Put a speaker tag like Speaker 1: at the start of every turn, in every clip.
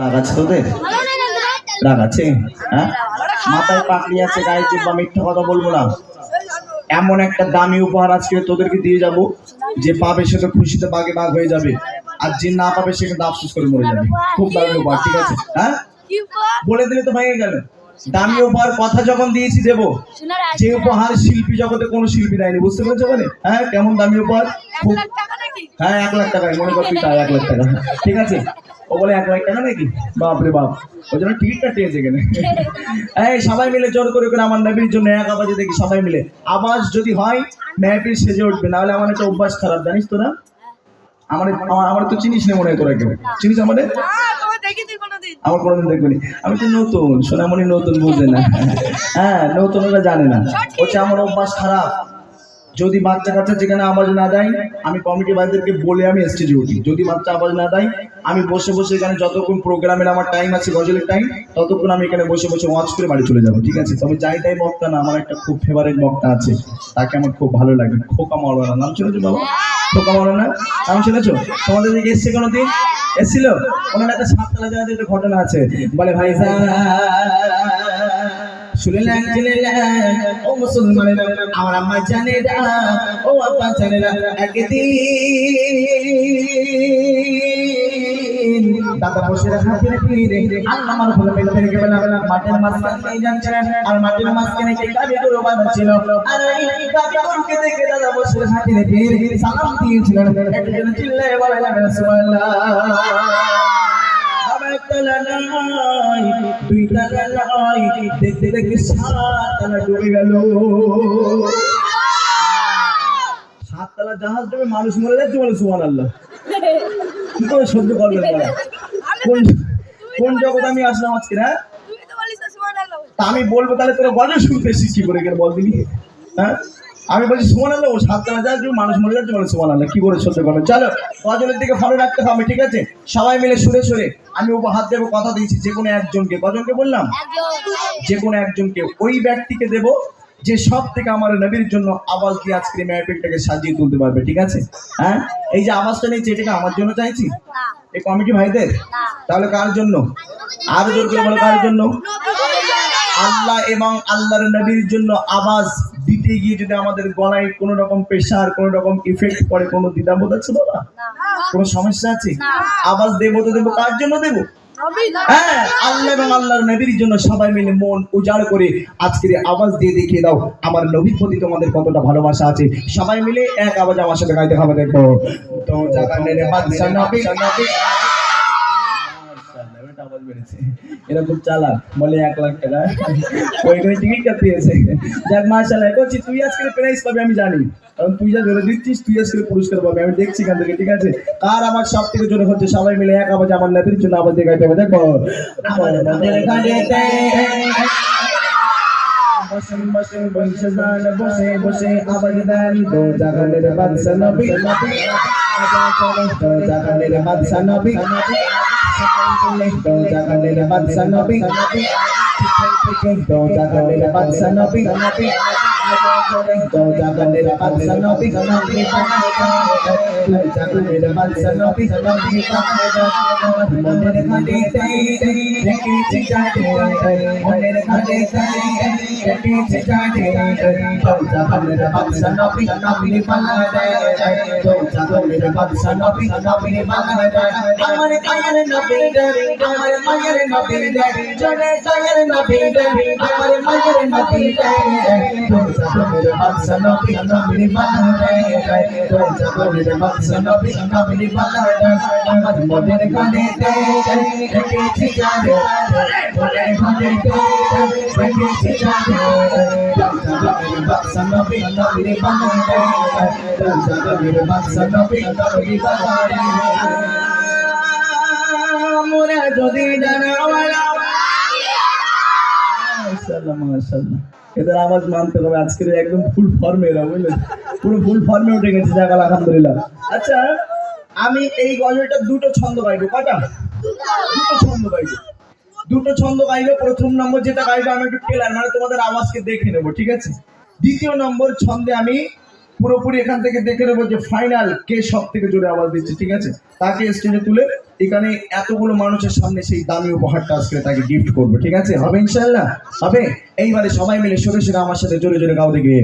Speaker 1: রাগ আছে তোদের? রাগ আছে? হ্যাঁ, মাথায় পাকড়ি আছে, গায়ে জিহ্বা, মিথ্যা কথা বলবো না। এমন একটা দামি উপহার আজকে তোদেরকে দিয়ে যাব, যে পাবে সে তো খুশিতে বাগে বাগ হয়ে যাবে, আর যে না পাবে সে কিন্তু আফসোস করে মরে যাবে। খুব দামি উপহার, ঠিক আছে? হ্যাঁ, বলে দিলে তো ভেঙে গেল। দামি উপহার কথা যখন দিয়েছি দেবো, যে উপহার শিল্পী জগতে কোনো শিল্পী দেয়নি, বুঝতে পেরেছো? বলে হ্যাঁ, কেমন দামি উপহার? খুব, হ্যাঁ 1,00,000 টাকায়, মনে কর তুই তাই 1,00,000 টাকা, ঠিক আছে? ও বলে 1,00,000 টাকা নাকি? বাপরে বাপ, ওই জন্য টিকিটটা টেয়েছে এখানে। এই সবাই মিলে জোর করে করে আমার নবীর জন্য এক আওয়াজে দেখি সবাই মিলে আওয়াজ যদি হয় মেহফিল সেজে উঠবে, না হলে আমার একটা অভ্যাস খারাপ, জানিস তোরা? আমার আমার তো চিনিস না মনে হয়, তোরা কেউ চিনিস আমাদের? আমার কোনোদিন দেখবেনি, আমি তো নতুন, সোনামণি নতুন, বুঝে না। হ্যাঁ, নতুন, ওরা জানে না। হচ্ছে আমার অভ্যাস খারাপ, যদি বাচ্চা কাচ্চা যেখানে আওয়াজ না দেয়, আমি কমিটি ভাইদেরকে বলে আমি স্টেজে উঠি। যদি বাচ্চা আওয়াজ না দেয়, আমি বসে বসে এখানে যতক্ষণ প্রোগ্রামের আমার টাইম আছে, গজলের টাইম, ততক্ষণ আমি এখানে বসে বসে ওয়াচ করে বাড়ি চলে যাবো, ঠিক আছে? তবে যাই তাই বক্তা না, আমার একটা খুব ফেভারিট বক্তা আছে, তাকে আমার খুব ভালো লাগে, খোকা মাওলানা। নাম শুনেছো বাবা? খোকা মাওলানা নাম শুনেছো? তোমাদের দিকে এসছে কোনোদিন? এসেছিল? ওনার একটা 7 তলা জায়গাতে একটা ঘটনা আছে, বলে ভাই শুনলেন ও মুসলমানেরা, আমার আম্মা জানে না, ও আব্বা জানে না, একদিন দাদা বসে হাতের পীরে আল্লাহ আমার ভুলে মেলে থেকে বলা মাঠের মাঝখানে যাচ্ছিলেন, আর মাঠের মাঝখানে কি গাবি গরু বাঁধা ছিল, আর এই গাবি গরুকে দেখে দাদা বসে হাতের পীরে সালাম দিয়েছিলেন। একজন চিল্লায়ে বলে সুবহানাল্লাহ। তলা নাই, 2 তলা নাই, দেখতে দেখতে 7 তলা ডুবে গেল। 7 তলা জাহাজ ডুবে মানুষ মরে যাচ্ছে, বলে সুবহানাল্লাহ। কি করে সহ্য করবেন বলে? কোন জগৎ আমি আসলাম আজকে? হ্যাঁ, তা আমি বলবো তাহলে তোরা গজল শুনতে এসেছিস কি করে কেন বল দিবি? হ্যাঁ, আমি বলছি সুবহানাল্লাহ, ও 7 তলা জাহাজ ডুবে মানুষ মরে যাচ্ছে, বলে সুবহানাল্লাহ। কি করে সহ্য করবেন? চলো গজলের দিকে ফলো রাখতে হবে, ঠিক আছে? সবাই মিলে সুরে সুরে আমি উপহার দেবো, কথা দিয়েছি, যে কোনো একজনকে, কজনকে বললাম? যে কোনো একজনকে, ওই ব্যক্তিকে দেব যে সব থেকে আমার নবীর জন্য আওয়াজ দিয়ে আজকে মেহফিলটাকে সাজিয়ে তুলতে পারবে, ঠিক আছে? হ্যাঁ, এই যে আওয়াজটা নেই, যেটা আমার জন্য চাইছি, এই কমিটি ভাইদের, তাহলে কার জন্য? আরো জোর করে বলো, কার জন্য? আল্লাহ এবং আল্লাহর নবীর জন্য আওয়াজ দিতে গিয়ে যদি আমাদের গলায় কোনো রকম প্রেশার, কোনো রকম ইফেক্ট পড়ে, কোনো দ্বিধাবোধ আছে বাবা? কোনো সমস্যা আছে? আওয়াজ দেবো তো দেবো, কার জন্য দেবো? হ্যাঁ, আল্লাহ এবং আল্লাহর নবীর জন্য। সবাই মিলে মন উজাড় করে আজকের আওয়াজ দিয়ে দেখিয়ে দাও আমার নবীর প্রতি তোমাদের কতটা ভালোবাসা আছে। সবাই মিলে এক আওয়াজ আমার সাথে গাইতে হবে, দেখো তো জাগানের বাদশা নবী। এরকম চালাক, বলে 1,00,000 টাকা ওইখানে টিকিট কাটতে দিয়েছে। যাক মাশাআল্লাহ, বলছি তুই আজকে প্রাইজ পাবি, আমি জানি, কারণ তুই যা ধরে দিচ্ছিস, তুই আজকে পুরস্কার পাবি, আমি দেখছি এখান থেকে, ঠিক আছে? কার আমার সব থেকে জোরে হচ্ছে, সবাই মিলে এক আওয়াজ আমার নবীর জন্য আওয়াজ দিয়ে গাইতে হবে, দেখো আমার নবীর গানেতে বসে বসে বসে জান, বসে বসে আওয়াজ দেন তো জাগানের বাদশা নবী, তো জাগানের বাদশা নবী, তো জাগানের বাদশা নবী, তো জাগানের বাদশা নবী, তো জাগানের বাদশা নবী, জাগানের বাদশা নবী, মনের ঘাটিতে রেখেছি জানে, মনের ঘাটিতে রেখেছি জানে, তো জাগানের বাদশা নবী, নবী পালায়, তো জাগানের বাদশা নবী, নবী পালায়, আমার মায়ের নবী, আমার মায়ের নবী, জনে জয়ের নবী, আমার মায়ের নবী, তো জাগানের বাদশা নবী, নবী পালায়, তো জাগানের বাদশা নবী, নবী পালায়, আমার মনের ঘাটিতে রেখেছি জানে, মনের ঘাটিতে রেখেছি জানে, তো জাগানের বাদশা নবী, নবী পালায়, তো জাগানের বাদশা নবী, নবী পালায়। মোরা যদি জানাওয়ালা মাশাআল্লাহ মাশাআল্লাহ, এদের আওয়াজ মানতে হবে। আজকের একদম ফুল ফর্মে এরা, বুঝলেন, পুরো ফুল ফর্মে উঠে গেছে, জায়গা আলহামদুলিল্লাহ। আচ্ছা, আমি এই গজলটা দুটো ছন্দ গাইবো। কটা? দুটো ছন্দ গাইবো, দুটো ছন্দ গাইলে প্রথম নম্বর যেটা গাইবো আমি একটু টেলার, মানে তোমাদের আওয়াজকে দেখে নেবো, ঠিক আছে? দ্বিতীয় নম্বর ছন্দে আমি পুরোপুরি এখান থেকে দেখে নেবো যে ফাইনাল কে সব থেকে জোরে আওয়াজ দিচ্ছে, ঠিক আছে? তাকে স্টেজে তুলে এখানে এতগুলো মানুষের সামনে সেই দামি উপহারটা আজকে তাকে গিফট করবো, ঠিক আছে? হবে ইনশাআল্লাহ? হবে। এইবারে সবাই মিলে সরে সরে আমার সাথে জোরে জোরে গাও দেখে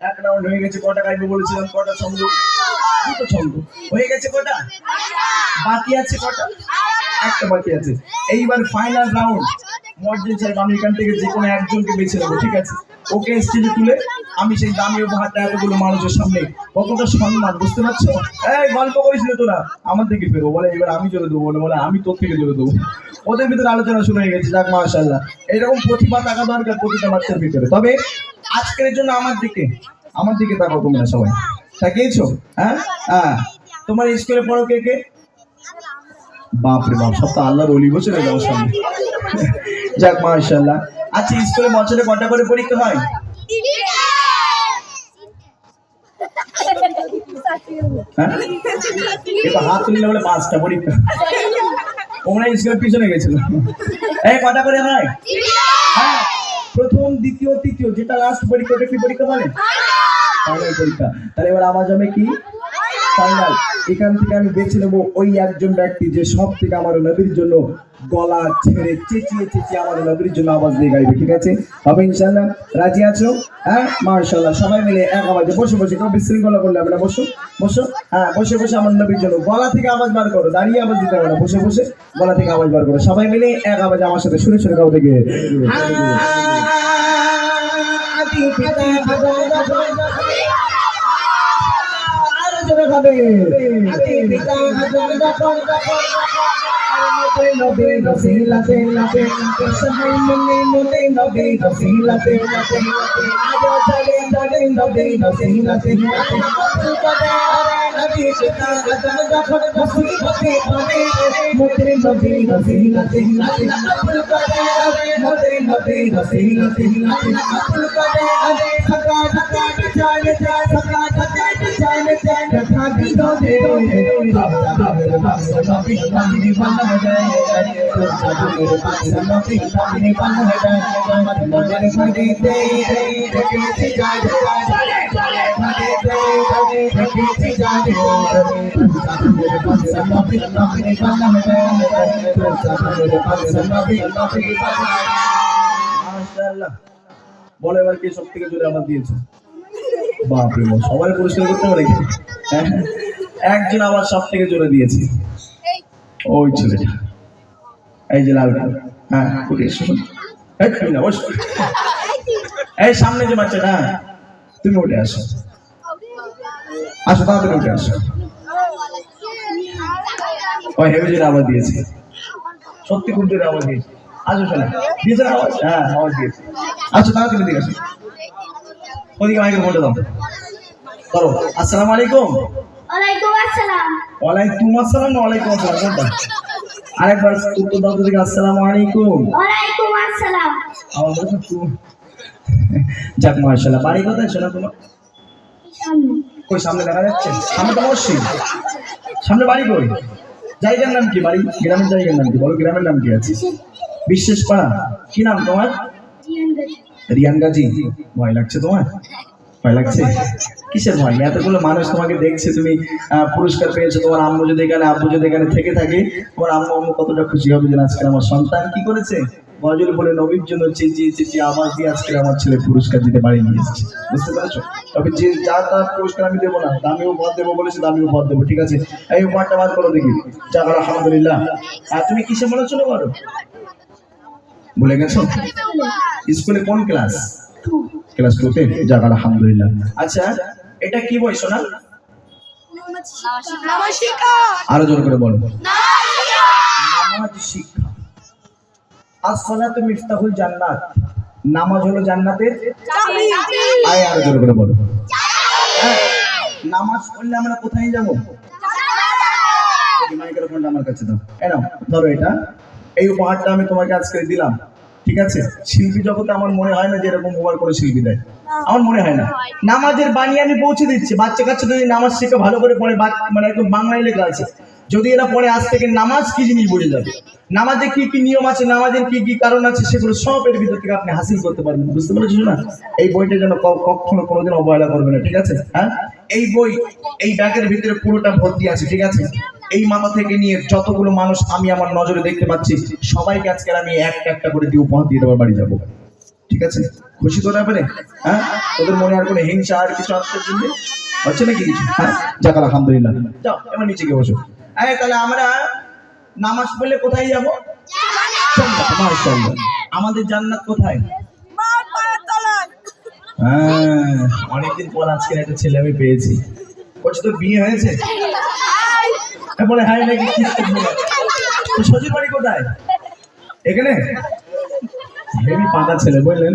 Speaker 1: এক রাউন্ড হয়ে গেছে। কটা গাইবো বলেছিলাম? কটা ছন্দ? দুটো ছন্দ হয়ে গেছে। কটা বাকি আছে? কটা? একটা বাকি আছে। এইবার ফাইনাল রাউন্ড। মর্জিন সাহেব, আমি এখান থেকে যে কোনো একজনকে বেছে নেবো, ঠিক আছে? ওকে স্টেজে তুলে আমি সেই দামি উপহারটা এতগুলো মানুষের সামনে, কতটা সম্মান, বুঝতে পারছো? এই গল্প করিস না তোরা, আমার থেকে বেরো। বলে এবার আমি জোরে দেবো, বলে আমি তোর থেকে জোরে দেবো। ওদের ভিতরে আলোচনা শুরু হয়ে গেছে। যাক মাশাআল্লাহ, এরকম প্রতিভা থাকা দরকার প্রতিটা বাচ্চার ভিতরে। তবে আজকের জন্য আমার দিকে তাকাও তোমরা সবাই। তাকিয়েছো? হ্যাঁ হ্যাঁ। তোমার স্কুলে পড়ো কে কে? বাপরে বাপ, সব তো আল্লাহর ওলি বসে রয়েছে আমার সামনে। যাক মাশাআল্লাহ। আচ্ছা, স্কুলে বছরে কটা করে পরীক্ষা হয়? হ্যাঁ, এবার হাত তুললে বলে 5টা পরীক্ষা। তোমরা স্কুলের পিছনে গেছিল। এই কটা করে হয়? হ্যাঁ, প্রথম, দ্বিতীয়, তৃতীয়, যেটা লাস্ট পরীক্ষা ওটা কি পরীক্ষা বলে? ফাইনাল পরীক্ষা। তাহলে এবার আওয়াজ হবে কি? ফাইনাল। এখান থেকে আমি বেছে নেবো ওই একজন ব্যক্তি যে সব থেকে আমার নবীর জন্য গলা ছেড়ে চেঁচিয়ে চেঁচিয়ে আমার নবীর জন্য আওয়াজ দিয়ে গাইবে, ঠিক আছে? হবে ইনশাআল্লাহ? রাজি আছো? হ্যাঁ মাশাআল্লাহ। সবাই মিলে এক আওয়াজে বসে বসে, কেউ বিশৃঙ্খলা করলে হবে না। বসো বসো। হ্যাঁ, বসে বসে আমার নবীর জন্য গলা থেকে আওয়াজ বার করো, দাঁড়িয়ে আওয়াজ দিতে হবে না। বসে বসে গলা থেকে আওয়াজ বার করো। সবাই মিলে এক আওয়াজে আমার সাথে শুনে শুনে গাও দেখে বলে এবার কে সব থেকে জোরে আওয়াজ দিয়েছে? বাপরে বাপ, সবাই পুরস্কার করতে পারে। একজন আবার সব থেকে জোরে দিয়েছে, ওই ছেলেটা, এই যে লাল। হ্যাঁ, এই সামনে যে বাচ্চাটা, তুমি উঠে আসো, আসো তাড়াতাড়ি উঠে আসো। ওই হেভি জোরে আওয়াজ দিয়েছে, সত্যি খুব জোরে আওয়াজ দিয়েছে। আসো চলে দিয়েছে আওয়াজ। হ্যাঁ, আওয়াজ দিয়েছে। আসো তাড়াতাড়ি দিকে আসো। ওদিকে মাইকে ফোনটা দাও, করো। আসসালামু আলাইকুম।
Speaker 2: ওয়ালাইকুম আসসালাম।
Speaker 1: ওয়ালাইকুম আসসালাম না ওয়ালাইকুম আসসালাম কোনটা? আরেকবার উত্তর দাও তো দেখি। আসসালামু আলাইকুম।
Speaker 2: ওয়ালাইকুম আসসালাম।
Speaker 1: আওয়াজ দাও তো। যাক মাশাআল্লাহ। বাড়ি কোথায় শোনা তোমার?
Speaker 2: সামনে।
Speaker 1: কই সামনে দেখা যাচ্ছে? সামনে তো অবশ্যই। সামনে বাড়ি কই? জায়গার নাম কি? বাড়ি গ্রামের জায়গার নাম কি? বলো, গ্রামের নাম কি আছে? বিশ্বাস পাড়া। কি নাম তোমার? রিয়ান গাজী। ভয় লাগছে তোমার? ভয় লাগছে? কিসের ভয়? এতগুলো মানুষ তোমাকে দেখছে, তুমি পুরস্কার পেয়েছো, তোমার আম্মু যদি এখানে আব্বু যদি এখানে থেকে থাকে, তোমার আম্মু কতটা খুশি হবে যে আজকে আমার সন্তান কি করেছে, গজল বলে নবীর জন্য চেঁচিয়ে চেঁচিয়ে আওয়াজ দিয়ে আজকে আমার ছেলে পুরস্কার দিতে বাড়ি নিয়ে এসেছে। বুঝতে পেরেছো? তবে যে যা তার পুরস্কার আমি দেবো না, দামি উপহার দেবো বলেছে, দামি উপহার দেবো, ঠিক আছে? এই উপহারটা বাদ করো দেখি। যাক আলহামদুলিল্লাহ। আর তুমি কিসে মনে ছিল বলো? ভুলে গেছো? স্কুলে কোন ক্লাস? ক্লাস 2-তে? যাক আলহামদুলিল্লাহ। আচ্ছা, এটা কি বই শোনা? আরো জোর করে বলো। নামাজ শিক্ষা। as-salatu মিফতাহুল জান্নাত। নামাজ হলো জান্নাতের চাবি। আয় আরো জোর করে বলো। হ্যাঁ, নামাজ পড়লে আমরা কোথায় যাব? মাইক্রোফোনটা আমার কাছে দাও। এই নাও, ধরো এটা। এই উপহারটা আমি তোমাকে আজকে দিলাম, ঠিক আছে? শিল্পী জগতে আমার মনে হয় না যে এরকম উপহার করে শিল্পী দেয়, আমার মনে হয় না। নামাজের বাণী আমি পৌঁছে দিচ্ছি। বাচ্চা কাচ্চা যদি নামাজ শিখে ভালো করে পড়ে, মানে একদম বাংলায় লেখা আছে, যদি এরা পড়ে আজ থেকে নামাজ কি জিনিস বুঝে যাবে। নামাজে কি কি নিয়ম আছে, নামাজের কি কি কারণ আছে, সেগুলো সব এর ভিতর থেকে আপনি হাসিল করতে পারবেন। বুঝতে পেরেছো না? এই বইটা যেন কখনো কোনোদিন অবহেলা করবে না, ঠিক আছে? হ্যাঁ, এই বই এই ব্যাগের ভিতরে পুরোটা ভর্তি আছে, ঠিক আছে? এই মাথা থেকে নিয়ে যতগুলো মানুষ আমি আমার নজরে দেখতে পাচ্ছি, সবাইকে আজকে আমি একটা একটা করে দিয়ে উপহার দিয়ে দেওয়ার বাড়ি যাবো, ঠিক আছে? খুশি তো ব্যাপারে? হ্যাঁ, তোদের মনে আর কোনো হিংসা আর কিছু আসতে হচ্ছে নাকি কিছু? হ্যাঁ, যাক আলহামদুলিল্লাহ। যাও এবার নিচে গিয়ে বসো। হ্যাঁ, তাহলে আমরা নামাজ পড়লে কোথায় যাবো? মাশাআল্লাহ। আমাদের জান্নাত কোথায়? হ্যাঁ, অনেকদিন পর আজকে একটা ছেলে আমি পেয়েছি। বলছি তো বিয়ে হয়েছে? বলে হ্যাঁ নাকি। তো শ্বশুর বাড়ি কোথায়? এখানে? হেবি পাকা ছেলে, বুঝলেন?